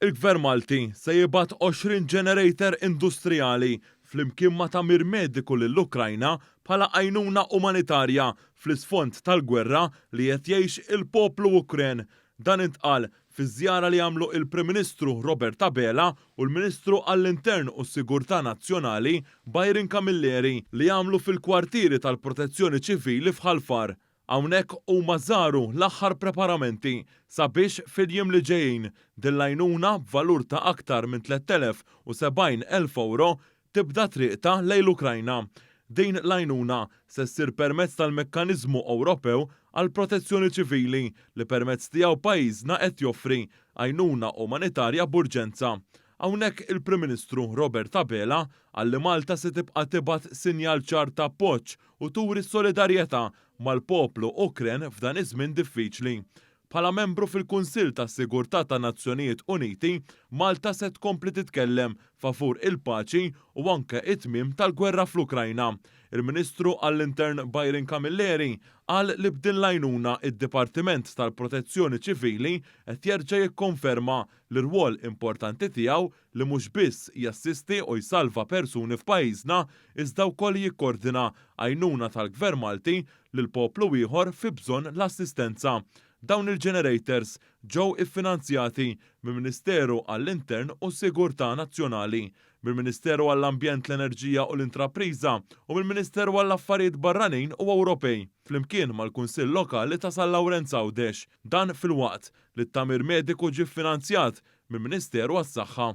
Il-Gvern Malti se jibgħat 20 generator industrijali flimkien ma' tamir mediku lill-Ukrajna bħala għajnuna umanitarja fl-isfond tal-gwerra li qed jgħix il-poplu Ukren. Dan intqal fiż-żjara li għamlu il-Prim Ministru Robert Abela u l-Ministru għall-Intern u s-Sigurtà Nazzjonali Byron Camilleri li għamlu fil-kwartieri tal-Protezzjoni Ċivili f'Ħalfar. Hawnhekk huma żaru l-aħħar preparamenti sabiex fil-jiem li ġejjin din l-għajnuna b'valur ta' aktar minn 370,000 euro tibda triqta lejn l-Ukrajna. Din l-għajnuna se ssir permezz tal-Mekkaniżmu Ewropew għal protezzjoni ċivili li permezz tiegħu pajjiżna qed joffri għajnuna umanitarja b'urġenza. Hawnhekk il-Prim Ministru Robert Abela għalli Malta se tibqa' tibgħat sinjal ċar ta' appoġġ u turi solidarjetà mal-poplu Ukren f'dan iż-żmien diffiċli. Bħala membru fil-Kunsill tas-Sigurtà tan-Nazzjonijiet Uniti, Malta se tkompli titkellem favur il-paċi u anke it-tmiem tal-gwerra fl-Ukrajna. Il-Ministru għall-Intern Byron Camilleri qal li b'din l-għajnuna id-Dipartiment tal-Protezzjoni Ċivili qed jerġa' jikkonferma l-irwol importanti tiegħu li mhux biss jassisti u jsalva persuni f'pajjiżna iżda wkoll jikkordina għajnuna tal-Gvern Malti lil poplu ieħor fi bżonn l-assistenza. Dawn il-generators ġew iffinanzjati mill-Ministeru għall-Intern u s-Sigurtà Nazzjonali, mill-Ministeru għall-Ambjent, l-Enerġija u l-Intrapriża u mill-Ministeru għall-Affarijiet Barranin u Ewropej, flimkien mal-Kunsill Lokali ta' San Lawrenz Għawdex. Dan filwaqt li t-tamir mediku ġie ffinanzjat mill-Ministeru għas-Saħħa.